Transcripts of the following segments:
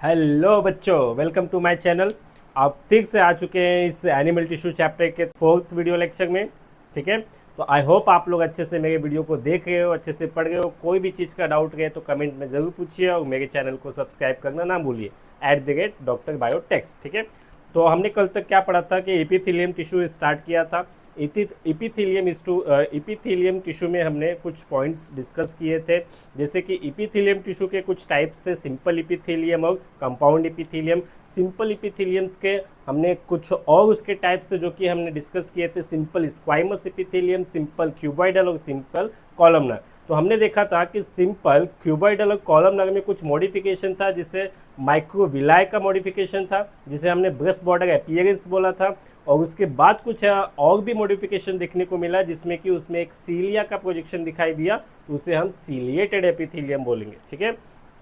Hello बच्चों, welcome to my channel. आप फिर से आ चुके हैं इस एनिमल टिश्यू चैप्टर के 4th वीडियो लेक्चर में। ठीक है, तो आई होप आप लोग अच्छे से मेरे वीडियो को देख रहे हो, अच्छे से पढ़ रहे हो। कोई भी चीज़ का डाउट रहे तो कमेंट में ज़रूर पूछिए और मेरे चैनल को सब्सक्राइब करना ना भूलिए @Dr. Biotex। ठीक है, तो हमने कल तक क्या पढ़ा था कि एपिथेलियम टिश्यू स्टार्ट किया था। इपीथेलियम टिश्यू में हमने कुछ पॉइंट्स डिस्कस किए थे, जैसे कि इपीथेलियम टिश्यू के कुछ टाइप्स थे, सिंपल इपीथेलियम और कंपाउंड इपीथेलियम। सिंपल इपीथेलियम्स के हमने कुछ और उसके टाइप्स थे जो कि हमने डिस्कस किए थे, सिंपल स्क्वाइमस इपीथेलियम, सिंपल क्यूबॉइडल और सिंपल कॉलमनर। तो हमने देखा था कि सिंपल क्यूबॉइडल और कॉलमनर में कुछ मॉडिफिकेशन था, जिसे माइक्रोविलाय का मॉडिफिकेशन था, जिसे हमने ब्रश बॉर्डर अपीयरेंस बोला था। और उसके बाद कुछ और भी मॉडिफिकेशन देखने को मिला, जिसमें कि उसमें एक सीलिया का प्रोजेक्शन दिखाई दिया, तो उसे हम सीलिएटेड एपिथेलियम बोलेंगे। ठीक है,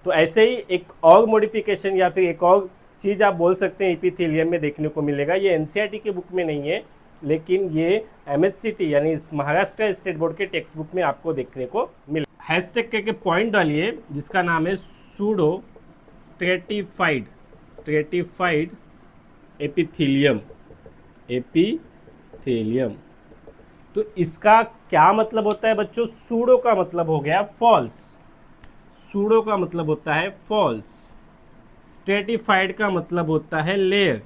तो ऐसे ही एक और मॉडिफिकेशन या फिर एक और चीज़ आप बोल सकते हैं एपिथेलियम में देखने को मिलेगा। ये एनसीईआरटी के बुक में नहीं है, लेकिन ये एमएससीटी यानी महाराष्ट्र स्टेट बोर्ड के टेक्स्ट बुक में आपको देखने को मिले। हैशटैग के पॉइंट डालिए जिसका नाम है सूडो स्ट्रेटिफाइड एपिथेलियम। तो इसका क्या मतलब होता है बच्चों? सूडो का मतलब हो गया फॉल्स, सूडो का मतलब होता है फॉल्स, स्ट्रेटिफाइड का मतलब होता है लेयर।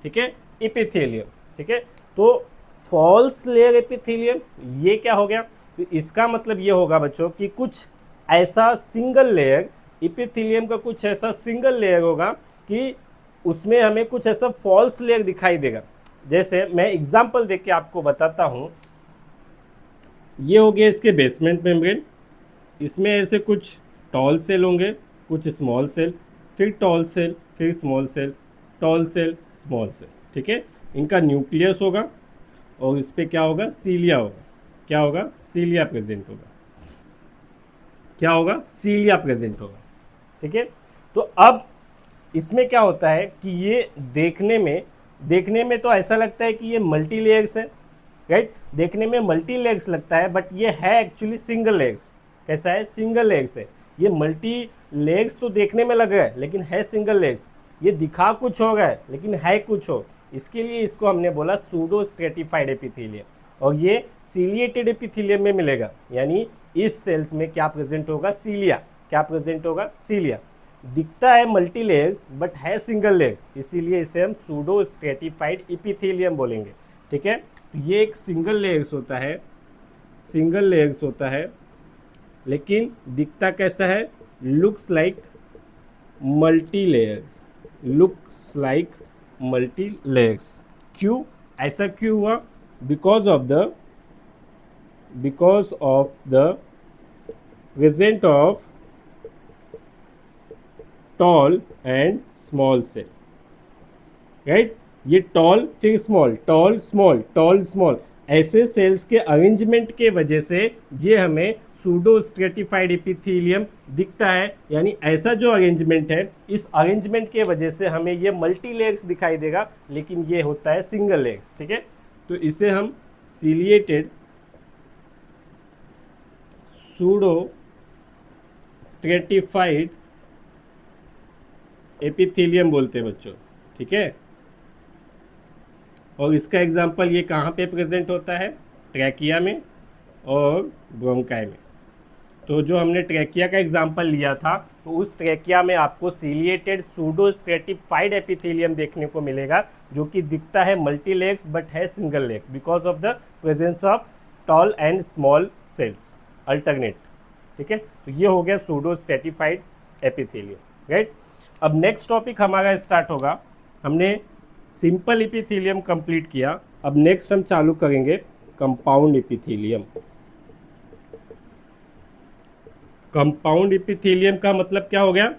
ठीक है, एपिथेलियम। ठीक है, तो फॉल्स लेयर एपिथेलियम ये क्या हो गया? तो इसका मतलब ये होगा बच्चों कि कुछ ऐसा सिंगल लेयर एपिथेलियम का, कुछ ऐसा सिंगल लेयर होगा कि उसमें हमें कुछ ऐसा फॉल्स लेयर दिखाई देगा। जैसे मैं एग्जांपल देख के आपको बताता हूँ। ये हो गया इसके बेसमेंट मेम्ब्रेन, इसमें ऐसे कुछ टॉल सेल होंगे, कुछ स्मॉल सेल, फिर टॉल सेल, फिर small cell, tall cell, small cell. ठीक है, इनका न्यूक्लियस होगा और इस पर क्या होगा? सीलिया होगा। क्या होगा? सीलिया प्रेजेंट होगा। क्या होगा? सीलिया प्रेजेंट होगा। ठीक है, तो अब इसमें क्या होता है कि ये देखने में तो ऐसा लगता है कि ये मल्टी लेयर्स है, राइट? देखने में मल्टी लेयर्स लगता है, बट ये है एक्चुअली सिंगल लेयर्स। कैसा है? सिंगल लेयर्स है। ये मल्टी लेयर्स तो देखने में लग रहा है, लेकिन है सिंगल लेयर्स। ये दिखा कुछ हो रहा है, लेकिन है कुछ हो। इसके लिए इसको हमने बोला सूडो स्ट्रेटिफाइड एपिथेलियम। और ये सीलिएटेड एपिथेलियम में मिलेगा, यानी इस सेल्स में क्या प्रेजेंट होगा? सीलिया। क्या प्रेजेंट होगा? सीलिया। दिखता है मल्टी लेयर्स बट है सिंगल लेयर, इसीलिए इसे हम सूडो स्ट्रेटिफाइड एपिथेलियम बोलेंगे। ठीक है, तो ये एक सिंगल लेयर्स होता है, लेकिन दिखता कैसा है? Looks like multi layers. क्यों ऐसा क्यों हुआ? Because of the present of tall and small cell, right? ये टॉल फिर small, tall small, tall small, ऐसे सेल्स के अरेंजमेंट के वजह से ये हमें सूडो स्ट्रेटिफाइड एपिथेलियम दिखता है। यानी ऐसा जो अरेंजमेंट है, इस अरेंजमेंट के वजह से हमें ये मल्टी लेयर्स दिखाई देगा, लेकिन ये होता है सिंगल लेयर्स। ठीक है, तो इसे हम सीलिएटेड सूडो स्ट्रेटिफाइड एपिथेलियम बोलते हैं बच्चों। ठीक है, और इसका एग्जाम्पल ये कहाँ पे प्रेजेंट होता है? ट्रैकिया में और ब्रोंकाई में। तो जो हमने ट्रैकिया का एग्जाम्पल लिया था, तो उस ट्रैकिया में आपको सीलिएटेड सूडो स्ट्रेटिफाइड एपिथेलियम देखने को मिलेगा, जो कि दिखता है मल्टी लेयर्स बट है single layers, because of the presence of tall and small cells alternate. ठीक है, तो ये हो गया सूडो स्ट्रेटिफाइड एपिथेलियम, राइट? अब नेक्स्ट टॉपिक हमारा स्टार्ट होगा। हमने सिंपल एपिथेलियम कंप्लीट किया, अब नेक्स्ट हम चालू करेंगे कंपाउंड एपिथेलियम। कंपाउंड एपिथेलियम का मतलब क्या हो गया?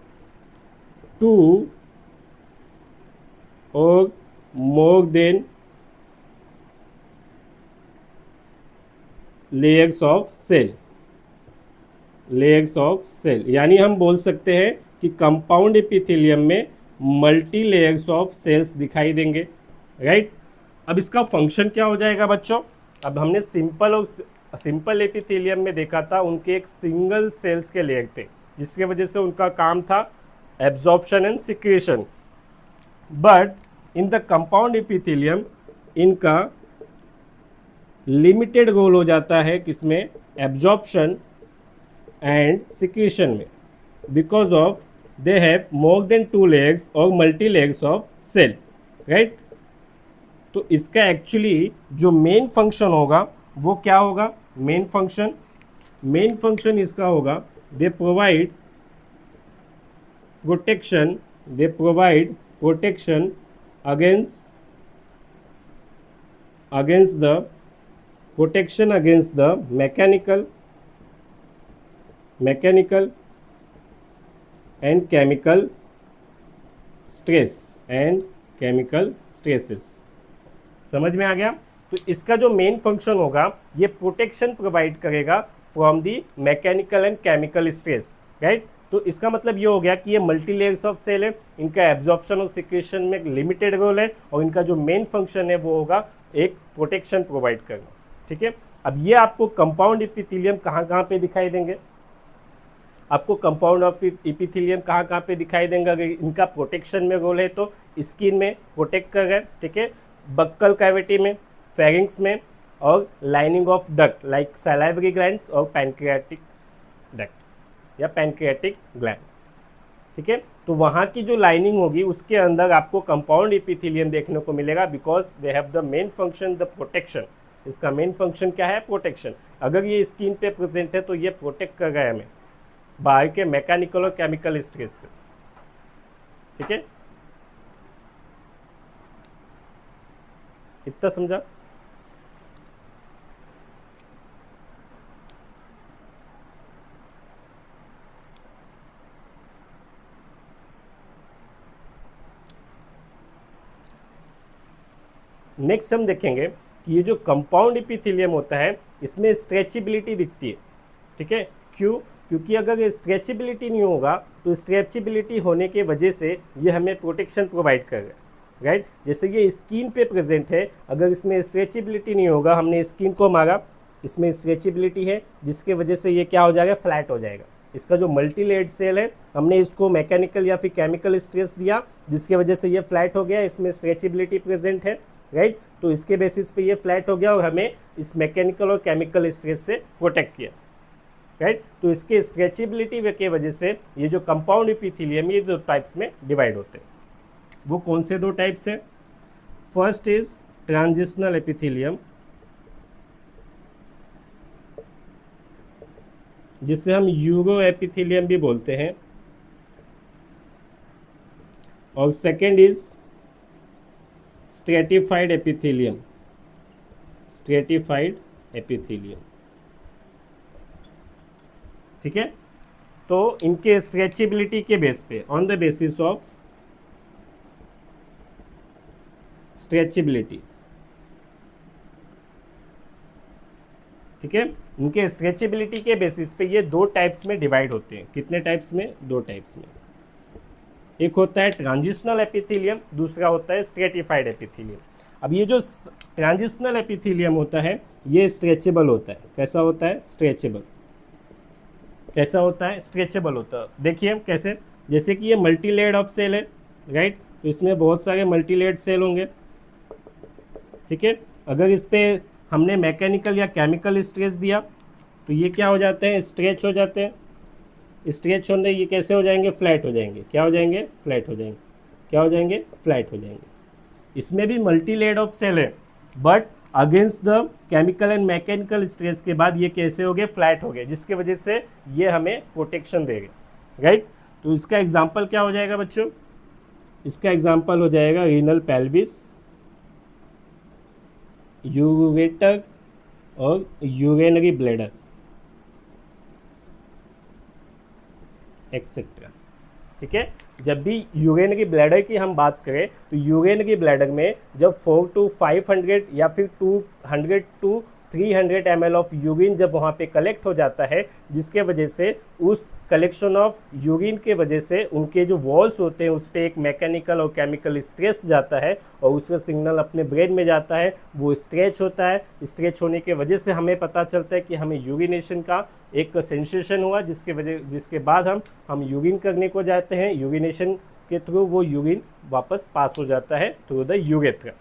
2 और more then layers of cell, यानी हम बोल सकते हैं कि कंपाउंड एपिथेलियम में मल्टी लेयर्स ऑफ सेल्स दिखाई देंगे, राइट? अब इसका फंक्शन क्या हो जाएगा बच्चों? अब हमने सिंपल एपिथेलियम में देखा था, उनके एक सिंगल सेल्स के लेयर थे, जिसके वजह से उनका काम था absorption and secretion. But in the compound epithelium इनका लिमिटेड रोल हो जाता है किसमें, एब्जॉर्प्शन एंड सिक्रेशन में, because of they have more than 2 legs और multi legs of cell, right. तो इसका एक्चुअली जो मेन फंक्शन होगा वो क्या होगा, मेन फंक्शन इसका होगा they provide protection against the mechanical and chemical stresses। समझ में आ गया। तो इसका जो मेन फंक्शन होगा ये प्रोटेक्शन प्रोवाइड करेगा from the mechanical and chemical stress, right. तो इसका मतलब ये हो गया कि ये मल्टी लेयर्स ऑफ सेल है, इनका एब्जॉर्प्शन और सिक्रेशन में लिमिटेड रोल है और इनका जो मेन फंक्शन है वो होगा एक प्रोटेक्शन प्रोवाइड करना, ठीक है। अब ये आपको कंपाउंड एपिथेलियम कहाँ पे दिखाई देंगे, आपको कंपाउंड ऑफ एपिथेलियम कहाँ पे दिखाई देंगे, अगर इनका प्रोटेक्शन में रोल है तो स्किन में प्रोटेक्ट कर रहे हैं, ठीक है, बक्कल कैविटी में, फेरिंग्स में, और lining of duct like salivary glands और पैनक्रियाटिक डक्ट या पैनक्रियाटिक ग्लैंड, ठीक है। तो वहाँ की जो लाइनिंग होगी उसके अंदर आपको कंपाउंड एपिथेलियम देखने को मिलेगा, because they have the main function the protection. इसका मेन फंक्शन क्या है, प्रोटेक्शन। अगर ये स्किन पे प्रेजेंट है तो ये प्रोटेक्ट कर रहा है हमें बाहर के मैकेनिकल और केमिकल स्ट्रेस से, ठीक है। इतना समझा। नेक्स्ट हम देखेंगे कि ये जो कंपाउंड एपिथेलियम होता है इसमें स्ट्रेचेबिलिटी दिखती है, ठीक है। क्यों, क्योंकि अगर ये स्ट्रेचेबिलिटी नहीं होगा तो स्ट्रेचेबिलिटी होने के वजह से ये हमें प्रोटेक्शन प्रोवाइड कर रहा है, राइट। जैसे ये स्किन पे प्रेजेंट है, अगर इसमें स्ट्रेचेबिलिटी नहीं होगा, हमने स्किन को मारा, इसमें स्ट्रेचेबिलिटी है जिसके वजह से ये क्या हो जाएगा, फ्लैट हो जाएगा। इसका जो मल्टी लेयर्ड सेल है हमने इसको मैकेनिकल या फिर केमिकल स्ट्रेस दिया जिसके वजह से ये फ्लैट हो गया, इसमें स्ट्रेचेबिलिटी प्रेजेंट है, राइट। तो इसके बेसिस पे ये फ्लैट हो गया और हमें इस मैकेनिकल और केमिकल स्ट्रेस से प्रोटेक्ट किया, राइट। तो इसके स्ट्रेचेबिलिटी के वजह से ये जो कंपाउंड एपिथेलियम ये 2 टाइप्स में डिवाइड होते हैं। वो कौन से 2 टाइप्स हैं, फर्स्ट इज ट्रांजिशनल एपिथेलियम, जिसे हम यूरो एपिथेलियम भी बोलते हैं, और सेकेंड इज स्ट्रेटिफाइड एपिथेलियम, ठीक है। तो इनके स्ट्रेचेबिलिटी के बेस पे, on the basis of stretchability, ठीक है, इनके स्ट्रेचेबिलिटी के बेसिस पे ये 2 टाइप्स में डिवाइड होते हैं। कितने टाइप्स में, 2 टाइप्स में। एक होता है ट्रांजिशनल एपिथेलियम, दूसरा होता है स्ट्रेटिफाइड एपिथेलियम। अब ये जो ट्रांजिशनल एपिथेलियम होता है ये स्ट्रेचेबल होता है। कैसा होता है, स्ट्रेचेबल। कैसा होता है, स्ट्रेचेबल होता है। देखिए कैसे, जैसे कि ये मल्टी लेयर्ड ऑफ सेल है, राइट। तो इसमें बहुत सारे मल्टी लेयर्ड सेल होंगे, ठीक है। अगर इस पर हमने मैकेनिकल या केमिकल स्ट्रेस दिया तो ये क्या हो जाते हैं, स्ट्रेच हो जाते हैं। स्ट्रेच होने ये कैसे हो जाएंगे, फ्लैट हो जाएंगे। क्या हो जाएंगे, फ्लैट हो जाएंगे। क्या हो जाएंगे, फ्लैट हो जाएंगे। इसमें भी मल्टी लेयर्ड ऑफ सेल है, but against the chemical and mechanical stress के बाद ये कैसे हो गए, फ्लैट हो गए, जिसके वजह से ये हमें प्रोटेक्शन देगा, राइट। तो इसका एग्जाम्पल क्या हो जाएगा बच्चों, इसका एग्जाम्पल हो जाएगा रीनल पेल्विस, यूरेटर और यूरेनरी ब्लैडर एक्सेट्रा, ठीक है। जब भी यूरेनरी ब्लैडर की हम बात करें तो यूरेनरी ब्लैडर में जब 4 to 500 या फिर 200 to 300 ml ऑफ यूरिन जब वहाँ पे कलेक्ट हो जाता है, जिसके वजह से उस कलेक्शन ऑफ यूरिन के वजह से उनके जो वॉल्स होते हैं उस पर एक मैकेनिकल और केमिकल स्ट्रेस जाता है और उसका सिग्नल अपने ब्रेन में जाता है, वो स्ट्रेच होता है। स्ट्रेच होने के वजह से हमें पता चलता है कि हमें यूरिनेशन का एक सेंसेशन हुआ, जिसके बाद हम यूरिन करने को जाते हैं। यूरिनेशन के थ्रू वो यूरिन वापस पास हो जाता है थ्रू द यूरेथ्रा।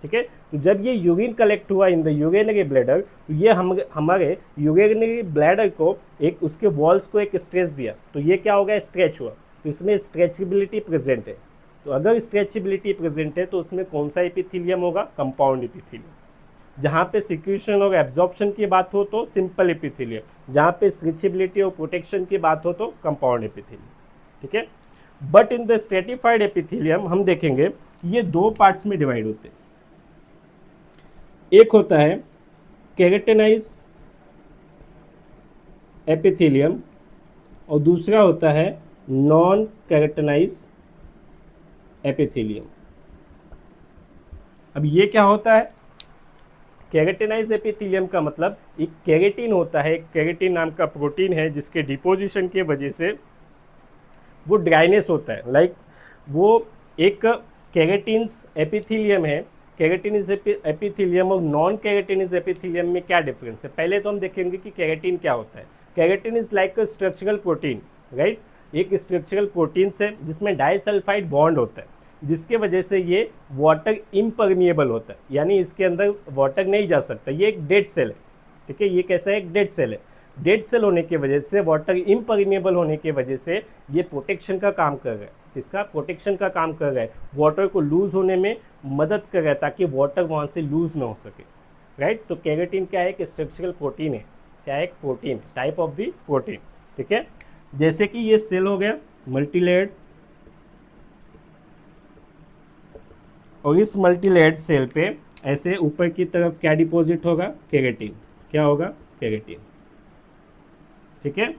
ठीक है, तो जब ये यूरिन कलेक्ट हुआ इन द यूरिनरी ब्लैडर, तो ये हमारे यूरिनरी ब्लैडर को एक उसके वॉल्स को एक स्ट्रेच दिया, तो ये क्या हो गया, स्ट्रेच हुआ। तो इसमें स्ट्रेचेबिलिटी प्रेजेंट है। तो अगर स्ट्रेचेबिलिटी प्रेजेंट है तो उसमें कौन सा एपिथेलियम होगा, कंपाउंड एपिथेलियम। जहाँ पे सिक्रीशन और एब्जॉर्प्शन की बात हो तो सिंपल एपिथेलियम, जहाँ पे स्ट्रेचेबिलिटी और प्रोटेक्शन की बात हो तो कंपाउंड एपिथेलियम। ठीक है, but in the stratified epithelium हम देखेंगे कि ये दो पार्ट्स में डिवाइड होते हैं। एक होता है केराटिनाइज एपिथेलियम और दूसरा होता है नॉन केराटिनाइज एपिथेलियम। अब ये क्या होता है, केराटिनाइज एपिथेलियम का मतलब एक केराटिन होता है, एक केराटिन नाम का प्रोटीन है जिसके डिपोजिशन के वजह से वो ड्राइनेस होता है। लाइक वो एक केराटिन्स एपिथेलियम है। केराटिनिस एपिथेलियम और नॉन केराटिनिस एपिथेलियम में क्या डिफरेंस है, पहले तो हम देखेंगे कि केराटिन क्या होता है। Keratin is like a structural protein, right. एक स्ट्रक्चरल प्रोटीन है जिसमें डाइसल्फाइड बॉन्ड होता है, जिसके वजह से ये वाटर इम्परमिएबल होता है, यानी इसके अंदर वाटर नहीं जा सकता। ये एक डेड सेल है, ठीक है, ये कैसा है, एक डेड सेल है। डेड सेल होने की वजह से, वाटर इम्परमिएबल होने की वजह से ये प्रोटेक्शन का काम कर रहा है। किसका, प्रोटेक्शन का काम कर रहा है, वाटर को लूज होने में मदद कर रहा है ताकि वाटर वहाँ से लूज ना हो सके, राइट। तो केराटिन क्या है, एक स्ट्रक्चरल प्रोटीन है। क्या है, एक protein, type of the protein. ठीक है, जैसे कि ये सेल हो गया मल्टीलेयर्ड, और इस मल्टीलेयर्ड सेल पे ऐसे ऊपर की तरफ क्या डिपॉजिट होगा, केराटिन। क्या होगा, केराटिन। ठीक है,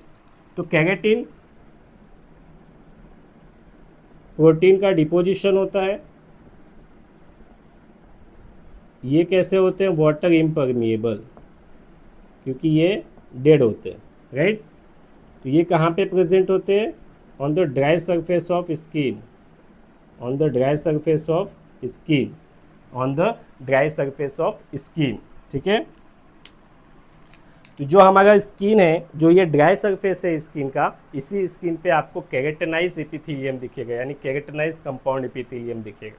तो केराटिन प्रोटीन का डिपोजिशन होता है। ये कैसे होते हैं, वाटर इम्परमिएबल, क्योंकि ये डेड होते हैं, राइट। तो ये कहाँ पे प्रेजेंट होते हैं, on the dry surface of skin, on the dry surface of skin, on the dry surface of skin. ठीक है, तो जो हमारा स्किन है, जो ये ड्राई सरफेस है स्किन का, इसी स्किन पे आपको केराटिनाइज एपिथेलियम दिखेगा, यानी केराटिनाइज कंपाउंड एपिथेलियम दिखेगा,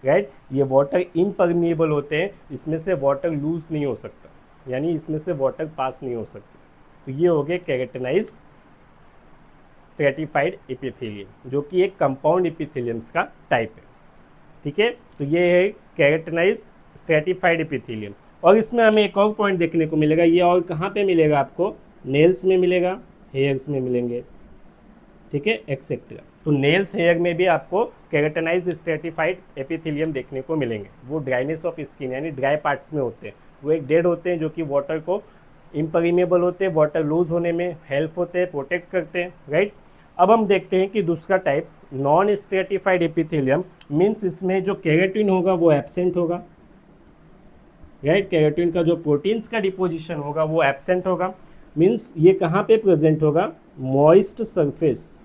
राइट। ये वाटर इम्परमिएबल होते हैं, इसमें से वाटर लूज नहीं हो सकता, यानी इसमें से वाटर पास नहीं हो सकता। तो ये हो गए केराटिनाइज स्ट्रेटिफाइड एपिथेलियम, जो कि एक कंपाउंड एपिथेलियम्स का टाइप है। ठीक है, तो ये है केराटिनाइज स्ट्रेटिफाइड एपिथेलियम। और इसमें हमें एक और पॉइंट देखने को मिलेगा, ये और कहाँ पे मिलेगा आपको, नेल्स में मिलेगा, हेयर्स में मिलेंगे, ठीक है, एक्सेट्रा। तो नेल्स, हेयर में भी आपको केराटिनाइज स्ट्रेटिफाइड एपिथेलियम देखने को मिलेंगे। वो ड्राइनेस ऑफ स्किन यानी ड्राई पार्ट्स में होते हैं, वो एक डेड होते हैं जो कि वाटर को इम्परिमेबल होते हैं, वाटर लूज होने में हेल्प होते हैं, प्रोटेक्ट करते हैं, राइट। अब हम देखते हैं कि दूसरा type non stratified epithelium, means इसमें जो केराटिन होगा वो एब्सेंट होगा, राइट। केराटिन का जो प्रोटीन्स का डिपोजिशन होगा वो एब्सेंट होगा। मीन्स ये कहाँ पे प्रेजेंट होगा, moist surface,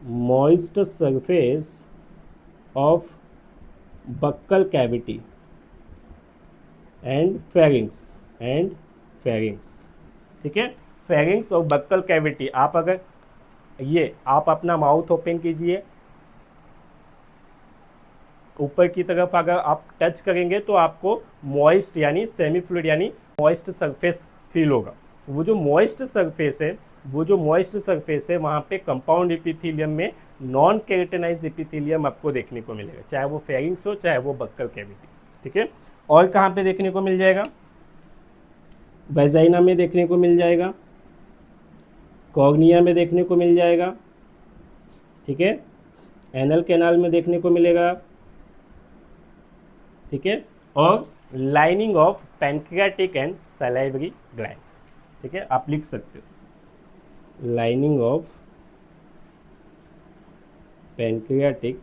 moist surface of buccal cavity and pharynx, ठीक है। फेरिंग्स और बक्कल कैविटी, आप अगर ये आप अपना माउथ ओपन कीजिए, ऊपर की तरफ अगर आप टच करेंगे तो आपको मॉइस्ट यानी सेमी फ्लूइड यानी मॉइस्ट सरफेस फील होगा। वो जो मॉइस्ट सरफेस है, वो जो मॉइस्ट सरफेस है, वहाँ पे कंपाउंड एपिथेलियम में नॉन केराटिनाइज एपिथेलियम आपको देखने को मिलेगा, चाहे वो फेरिंग्स हो चाहे वो बक्कल कैविटी। ठीक है, और कहाँ पे देखने को मिल जाएगा, वेजाइना में देखने को मिल जाएगा, कॉर्निया में देखने को मिल जाएगा, ठीक है, एनल कैनाल में देखने को मिलेगा, ठीक है, और lining of pancreatic and salivary gland. ठीक है, आप लिख सकते हो lining of pancreatic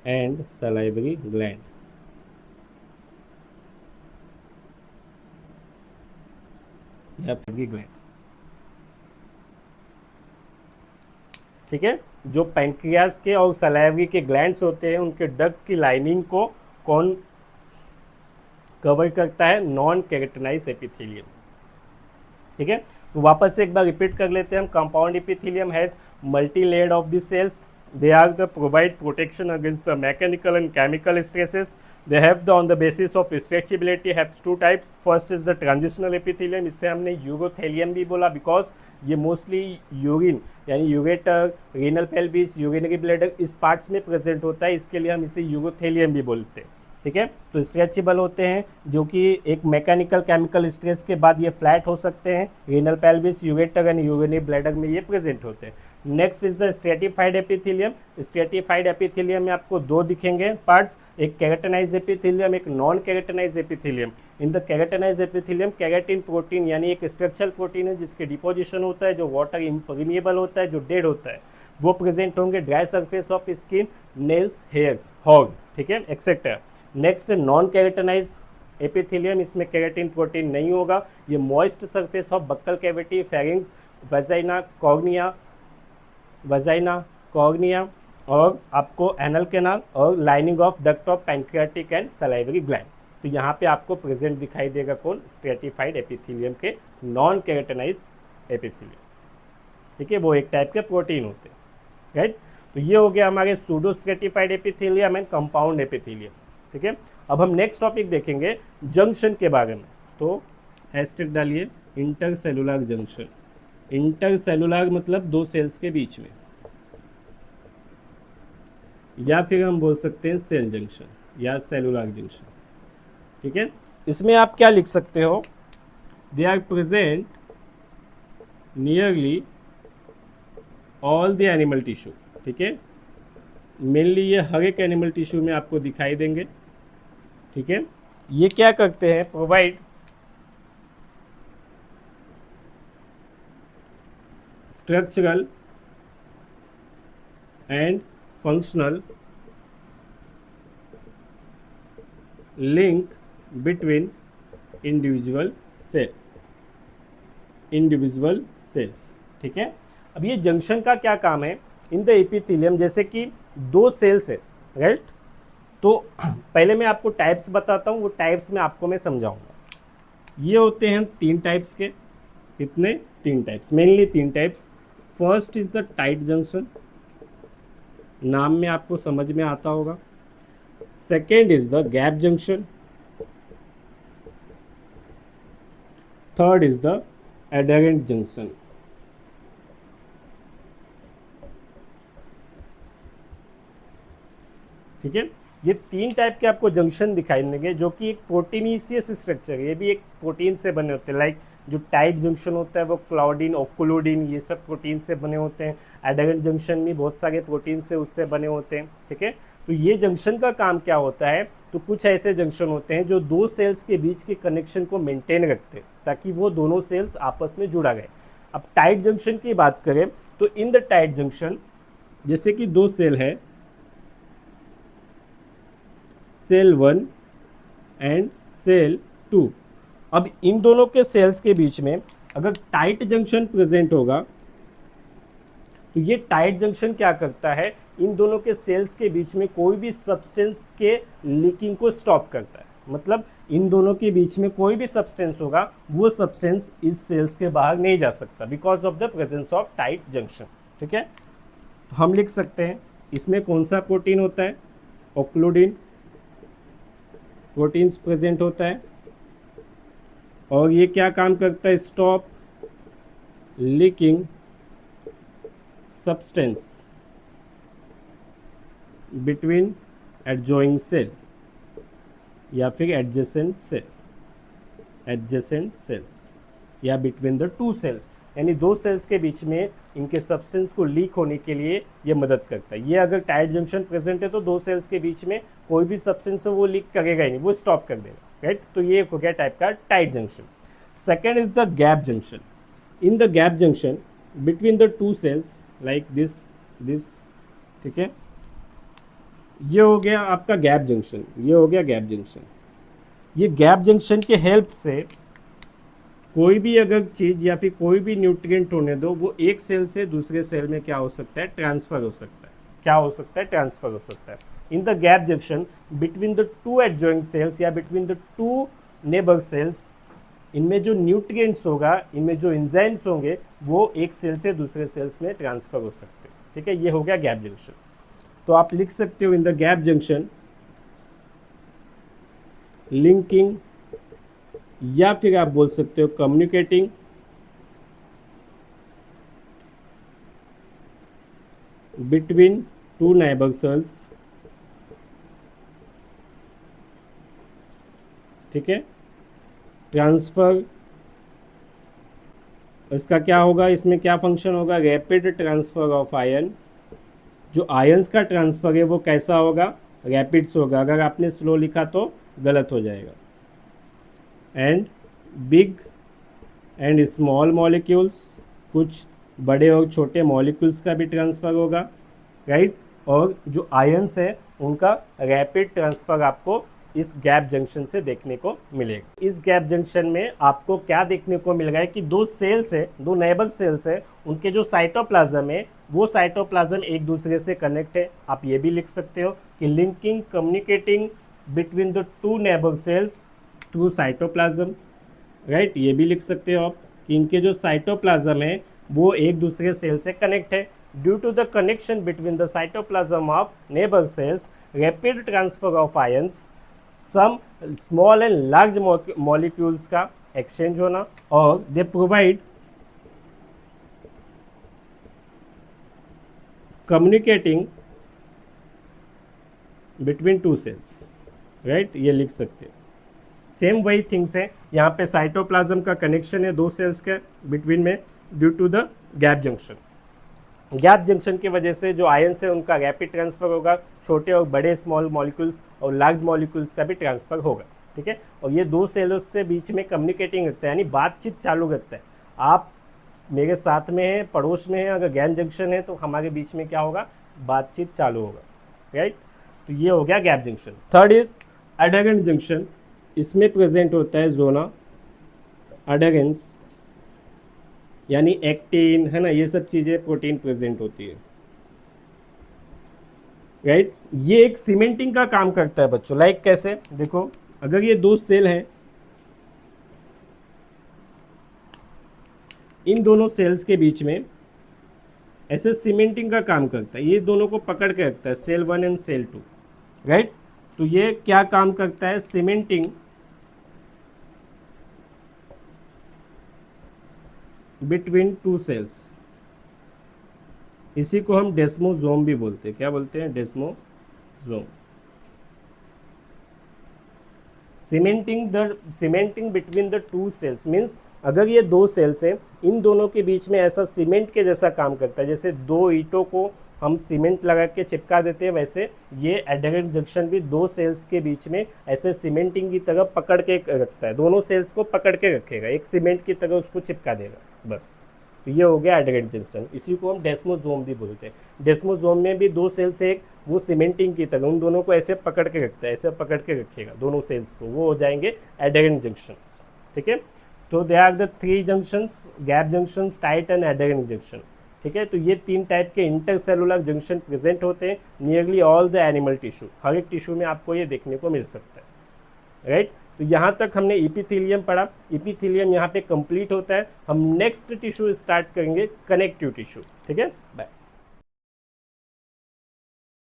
and salivary gland. या फिर ग्लैंड। ठीक है, जो पैंक्रियाज के और सलाइवरी के ग्लैंड्स होते हैं उनके डक्ट की लाइनिंग को कौन कवर करता है? Non keratinize epithelium. ठीक है, तो वापस से एक बार रिपीट कर लेते हैं हम। Compound epithelium has multi layered of the cells, they are the provide protection against the mechanical and chemical stresses. They have the on the basis of stretchability have two types. First is the transitional epithelium, इसे हमने urothelium भी बोला because ये mostly urine यानी ureter, renal pelvis, urinary bladder इस parts में present होता है, इसके लिए हम इसे यूरोथेलियम भी बोलते हैं। ठीक है, तो स्ट्रेचेबल होते हैं जो कि एक मैकेनिकल केमिकल स्ट्रेस के बाद ये फ्लैट हो सकते हैं। Renal pelvis, ureter and urinary bladder में ये प्रेजेंट होते हैं। Next is the stratified epithelium. Stratified epithelium में आपको दो दिखेंगे पार्ट्स, एक केराटिनाइज एपिथेलियम, एक non keratinize epithelium. In the keratinize epithelium keratin protein यानी एक स्ट्रक्चरल प्रोटीन है जिसके डिपोजिशन होता है, जो वाटर इम्परमिएबल होता है, जो डेड होता है, वो प्रेजेंट होंगे dry surface of skin, nails, hairs, horn, ठीक है, etcetera. Next non keratinize epithelium, इसमें केराटिन प्रोटीन नहीं होगा, ये moist surface of buccal cavity, pharynx, vagina, cornea और आपको एनल कैनाल और lining of duct of pancreatic and salivary gland. तो यहाँ पे आपको प्रेजेंट दिखाई देगा कौन? स्ट्रेटिफाइड एपिथेलियम के नॉन केराटिनाइज एपिथेलियम। ठीक है, वो एक टाइप के प्रोटीन होते हैं, राइट। तो ये हो गया हमारे pseudo stratified epithelium and compound epithelium. ठीक है, अब हम नेक्स्ट टॉपिक देखेंगे जंक्शन के बारे में। तो हैशटैग डालिए इंटरसेलुलर जंक्शन। इंटरसेलुलर मतलब दो सेल्स के बीच में, या फिर हम बोल सकते हैं सेल जंक्शन या सेलुलर जंक्शन। ठीक है, इसमें आप क्या लिख सकते हो? They are present nearly all the animal tissue. ठीक है, मेनली ये हर एक एनिमल टिश्यू में आपको दिखाई देंगे। ठीक है, ये क्या करते हैं? Provide structural and functional link between individual cells. ठीक है, अब ये जंक्शन का क्या काम है इन द एपिथेलियम? जैसे कि दो सेल्स है, राइट। तो पहले मैं आपको टाइप्स बताता हूँ, वो टाइप्स में आपको मैं समझाऊंगा। ये होते हैं तीन टाइप्स के। कितने? तीन टाइप्स, मेनली तीन types. First is the tight junction, नाम में आपको समझ में आता होगा। Second is the gap junction. Third is the adherent junction. ठीक है, ये तीन टाइप के आपको जंक्शन दिखाई देंगे जो कि एक प्रोटीनिशियस स्ट्रक्चर है। ये भी एक प्रोटीन से बने होते हैं। लाइक जो टाइट जंक्शन होता है वो क्लाउडिन, ओक्लोडिन, ये सब प्रोटीन से बने होते हैं। एडहेरेंट जंक्शन भी बहुत सारे प्रोटीन से उससे बने होते हैं। ठीक है, तो ये जंक्शन का काम क्या होता है? तो कुछ ऐसे जंक्शन होते हैं जो दो सेल्स के बीच के कनेक्शन को मेंटेन रखते हैं ताकि वो दोनों सेल्स आपस में जुड़ा गए। अब टाइट जंक्शन की बात करें तो इन द टाइट जंक्शन, जैसे कि दो सेल है, सेल 1 एंड सेल 2। अब इन दोनों के सेल्स के बीच में अगर टाइट जंक्शन प्रेजेंट होगा तो ये टाइट जंक्शन क्या करता है? इन दोनों के सेल्स के बीच में कोई भी सब्सटेंस के लीकिंग को स्टॉप करता है। मतलब इन दोनों के बीच में कोई भी सब्सटेंस होगा, वो सब्सटेंस इस सेल्स के बाहर नहीं जा सकता because of the presence of tight junction. ठीक है, तो हम लिख सकते हैं इसमें कौन सा प्रोटीन होता है? ओक्लोडिन प्रोटीन्स प्रेजेंट होता है और ये क्या काम करता है? Stop leaking substance between adjoining cell या फिर एडजेसेंट सेल्स या बिटवीन द टू सेल्स, यानी दो सेल्स के बीच में इनके सब्सटेंस को लीक होने के लिए ये मदद करता है। ये अगर टाइट जंक्शन प्रेजेंट है तो दो सेल्स के बीच में कोई भी सब्सटेंस है वो लीक करेगा ही नहीं, वो स्टॉप कर देगा, राइट। तो ये हो गया टाइप का tight junction. Second is the gap junction. In the gap junction between the two cells like this, ठीक है, ये हो गया आपका गैप जंक्शन, ये हो गया गैप जंक्शन। ये गैप जंक्शन के हेल्प से कोई भी अगर चीज़ या फिर कोई भी न्यूट्रिएंट होने दो, वो एक सेल से दूसरे सेल में क्या हो सकता है, ट्रांसफर हो सकता है। क्या हो सकता है, ट्रांसफर हो सकता है। In the gap junction between the two adjoint cells या between the two neighbour cells, इनमें जो न्यूट्रिएंट्स होगा, इनमें जो एंजाइम्स होंगे, वो एक सेल से दूसरे सेल्स में ट्रांसफर हो सकते हैं। ठीक है, ये हो गया गैप जंक्शन। तो आप लिख सकते हो in the gap junction linking, या फिर आप बोल सकते हो communicating between two neighbour cells. ठीक है, ट्रांसफर, इसका क्या होगा, इसमें क्या फंक्शन होगा, रैपिड ट्रांसफर ऑफ आयन। जो आयंस का ट्रांसफर है वो कैसा होगा, रैपिड्स होगा। अगर आपने स्लो लिखा तो गलत हो जाएगा। And big and small molecules, कुछ बड़े और छोटे मॉलिक्यूल्स का भी ट्रांसफ़र होगा, राइट। और जो आयंस है उनका रैपिड ट्रांसफ़र आपको इस गैप जंक्शन से देखने को मिलेगा। इस गैप जंक्शन में आपको क्या देखने को मिल रहा है कि दो सेल्स है, दो नेबर सेल्स है, उनके जो साइटोप्लाज्म है वो साइटोप्लाज्म एक दूसरे से कनेक्ट है। आप ये भी लिख सकते हो कि linking communicating between the two neighbour cells through cytoplasm, right. ये भी लिख सकते हो आप कि इनके जो साइटोप्लाज्म है वो एक दूसरे सेल से कनेक्ट है। Due to the connection between the cytoplasm of neighbour cells, rapid transfer of ions, some small and large molecules का एक्सचेंज होना, और they provide communicating between two cells, right. ये लिख सकते हैं। सेम वही थिंग्स है, यहाँ पे साइटोप्लाज्म का कनेक्शन है दो सेल्स के बिटवीन में due to the gap junction. Gap junction की वजह से जो आयंस है उनका रैपिड ट्रांसफर होगा, छोटे और बड़े स्मॉल मॉलिक्यूल्स और लार्ज मॉलिक्यूल्स का भी ट्रांसफर होगा। ठीक है, और ये दो सेल्स के बीच में कम्युनिकेटिंग रखता है, यानी बातचीत चालू रखता है। आप मेरे साथ में हैं, पड़ोस में हैं, अगर गैप जंक्शन है तो हमारे बीच में क्या होगा, बातचीत चालू होगा, राइट। तो ये हो गया gap junction. Third is adherent junction. इसमें प्रेजेंट होता है जोना, अडहेरेंस, यानी एक्टिन, है ना, ये सब चीज़ें प्रोटीन प्रेजेंट होती है, राइट। ये एक सीमेंटिंग का काम करता है बच्चों। लाइक कैसे, देखो अगर ये दो सेल हैं, इन दोनों सेल्स के बीच में ऐसे सीमेंटिंग का काम करता है। ये दोनों को पकड़ के रखता है, सेल 1 एंड सेल 2, राइट। तो ये क्या काम करता है, सीमेंटिंग बिटवीन टू सेल्स। इसी को हम डेस्मोसोम भी बोलते हैं। क्या बोलते हैं, desmosome. Cementing between the two cells means अगर ये दो सेल्स हैं, इन दोनों के बीच में ऐसा सीमेंट के जैसा काम करता है। जैसे दो ईंटों को हम सीमेंट लगा के चिपका देते हैं, वैसे ये एडहेरेंट जंक्शन भी दो सेल्स के बीच में ऐसे सीमेंटिंग की तरह पकड़ के रखता है। दोनों सेल्स को पकड़ के रखेगा, एक सीमेंट की तरह उसको चिपका देगा, बस। तो ये हो गया एडहेरेंट जंक्शन। इसी को हम डेस्मोसोम भी बोलते हैं। डेस्मोसोम में भी दो सेल्स, एक वो सीमेंटिंग की तरह उन दोनों को ऐसे पकड़ के रखता है, ऐसे पकड़ के रखेगा दोनों सेल्स को, वो हो जाएंगे एडहेरेंट जंक्शंस। ठीक है, तो they are the three junctions, gap junctions, tight and adherent junction. ठीक है, तो ये तीन टाइप के इंटरसेलुलर जंक्शन प्रेजेंट होते हैं nearly all the animal tissue. हर एक टिश्यू में आपको ये देखने को मिल सकता है, राइट। तो यहाँ तक हमने इपिथेलियम पढ़ा। इपिथेलियम यहाँ पे कंप्लीट होता है। हम नेक्स्ट टिश्यू स्टार्ट करेंगे कनेक्टिव टिश्यू। ठीक है, बाय।